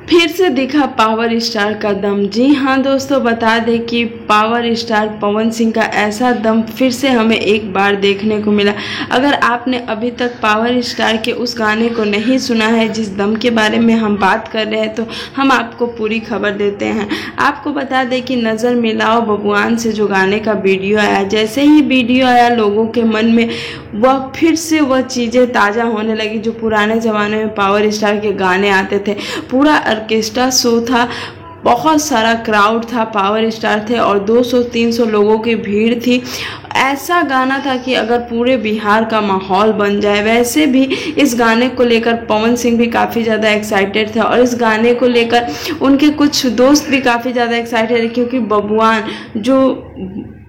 फिर से दिखा पावर स्टार का दम। जी हाँ दोस्तों, बता दें कि पावर स्टार पवन सिंह का ऐसा दम फिर से हमें एक बार देखने को मिला। अगर आपने अभी तक पावर स्टार के उस गाने को नहीं सुना है जिस दम के बारे में हम बात कर रहे हैं, तो हम आपको पूरी खबर देते हैं। आपको बता दें कि नज़र मिलाओ बबुआन से जो गाने का वीडियो आया, जैसे ही वीडियो आया लोगों के मन में वह फिर से वह चीज़ें ताज़ा होने लगी जो पुराने ज़माने में पावर स्टार के गाने आते थे। पूरा ऑर्केस्ट्रा शो था, बहुत सारा क्राउड था, पावर स्टार थे और 200-300 लोगों की भीड़ थी। ऐसा गाना था कि अगर पूरे बिहार का माहौल बन जाए। वैसे भी इस गाने को लेकर पवन सिंह भी काफ़ी ज़्यादा एक्साइटेड थे और इस गाने को लेकर उनके कुछ दोस्त भी काफ़ी ज़्यादा एक्साइटेड है, क्योंकि बबुआन जो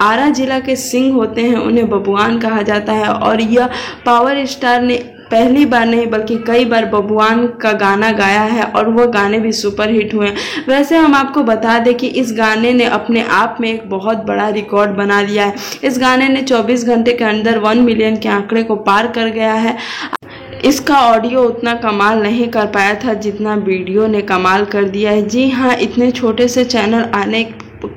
आरा जिला के सिंह होते हैं उन्हें बबुआन कहा जाता है। और यह पावर स्टार ने पहली बार नहीं बल्कि कई बार बबुआन का गाना गाया है और वह गाने भी सुपर हिट हुए हैं। वैसे हम आपको बता दें कि इस गाने ने अपने आप में एक बहुत बड़ा रिकॉर्ड बना लिया है। इस गाने ने 24 घंटे के अंदर 1 मिलियन के आंकड़े को पार कर गया है। इसका ऑडियो उतना कमाल नहीं कर पाया था जितना वीडियो ने कमाल कर दिया है। जी हाँ, इतने छोटे से चैनल आने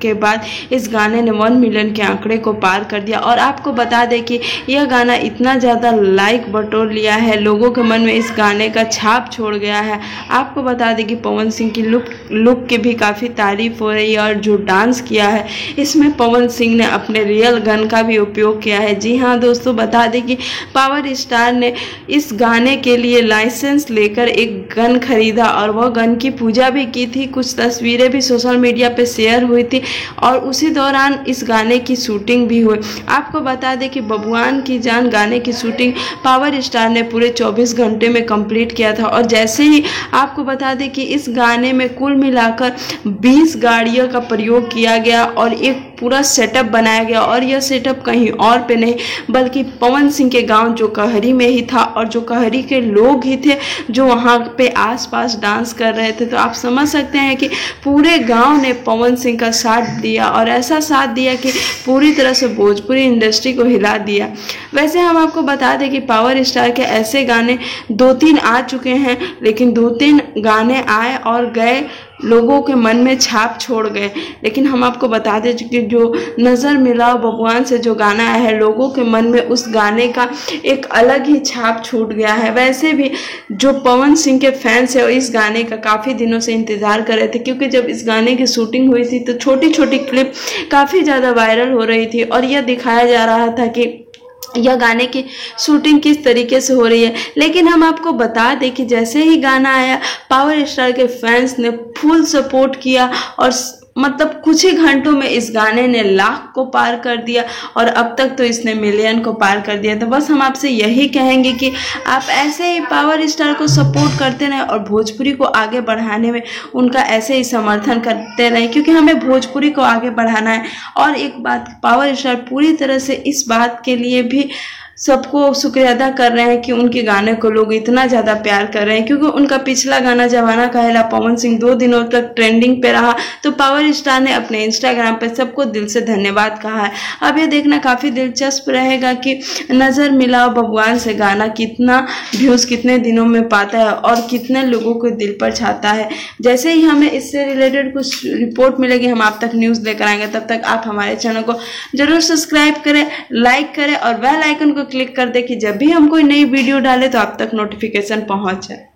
के बाद इस गाने ने 1 मिलियन के आंकड़े को पार कर दिया। और आपको बता दें कि यह गाना इतना ज़्यादा लाइक बटोर लिया है, लोगों के मन में इस गाने का छाप छोड़ गया है। आपको बता दें कि पवन सिंह की लुक की भी काफ़ी तारीफ हो रही है और जो डांस किया है इसमें पवन सिंह ने अपने रियल गन का भी उपयोग किया है। जी हाँ दोस्तों, बता दें कि पावर स्टार ने इस गाने के लिए लाइसेंस लेकर एक गन खरीदा और वह गन की पूजा भी की थी। कुछ तस्वीरें भी सोशल मीडिया पे शेयर हुई थी और उसी दौरान इस गाने की शूटिंग भी हुई। आपको बता दें कि बबुआन की जान गाने की शूटिंग पावर स्टार ने पूरे 24 घंटे में कंप्लीट किया था। और जैसे ही आपको बता दें कि इस गाने में कुल मिलाकर 20 गाड़ियों का प्रयोग किया गया और एक पूरा सेटअप बनाया गया। और यह सेटअप कहीं और पे नहीं बल्कि पवन सिंह के गांव जो कहरी में ही था और जो कहरी के लोग ही थे जो वहां पे आसपास डांस कर रहे थे। तो आप समझ सकते हैं कि पूरे गांव ने पवन सिंह का साथ दिया और ऐसा साथ दिया कि पूरी तरह से भोजपुरी इंडस्ट्री को हिला दिया। वैसे हम आपको बता दें कि पावर स्टार के ऐसे गाने 2-3 आ चुके हैं, लेकिन 2-3 गाने आए और गए, लोगों के मन में छाप छोड़ गए। लेकिन हम आपको बता दें कि जो नज़र मिलाओ बबुआन से जो गाना आया है, लोगों के मन में उस गाने का एक अलग ही छाप छूट गया है। वैसे भी जो पवन सिंह के फैंस है इस गाने का काफ़ी दिनों से इंतज़ार कर रहे थे, क्योंकि जब इस गाने की शूटिंग हुई थी तो छोटी छोटी क्लिप काफ़ी ज़्यादा वायरल हो रही थी और यह दिखाया जा रहा था कि यह गाने की शूटिंग किस तरीके से हो रही है। लेकिन हम आपको बता दें कि जैसे ही गाना आया पावर स्टार के फैंस ने फुल सपोर्ट किया और मतलब कुछ ही घंटों में इस गाने ने लाख को पार कर दिया और अब तक तो इसने मिलियन को पार कर दिया। तो बस हम आपसे यही कहेंगे कि आप ऐसे ही पावर स्टार को सपोर्ट करते रहें और भोजपुरी को आगे बढ़ाने में उनका ऐसे ही समर्थन करते रहें, क्योंकि हमें भोजपुरी को आगे बढ़ाना है। और एक बात, पावर स्टार पूरी तरह से इस बात के लिए भी सबको शुक्रिया अदा कर रहे हैं कि उनके गाने को लोग इतना ज़्यादा प्यार कर रहे हैं, क्योंकि उनका पिछला गाना जवाना कहला पवन सिंह 2 दिनों तक ट्रेंडिंग पे रहा। तो पावर स्टार ने अपने इंस्टाग्राम पे सबको दिल से धन्यवाद कहा है। अब ये देखना काफ़ी दिलचस्प रहेगा कि नज़र मिलाओ बबुआन से गाना कितना व्यूज़ कितने दिनों में पाता है और कितने लोगों को दिल पर छाता है। जैसे ही हमें इससे रिलेटेड कुछ रिपोर्ट मिलेगी हम आप तक न्यूज़ लेकर आएंगे। तब तक आप हमारे चैनल को जरूर सब्सक्राइब करें, लाइक करें और बेल आइकन को क्लिक कर दे कि जब भी हम कोई नई वीडियो डालें तो आप तक नोटिफिकेशन पहुंच जाए।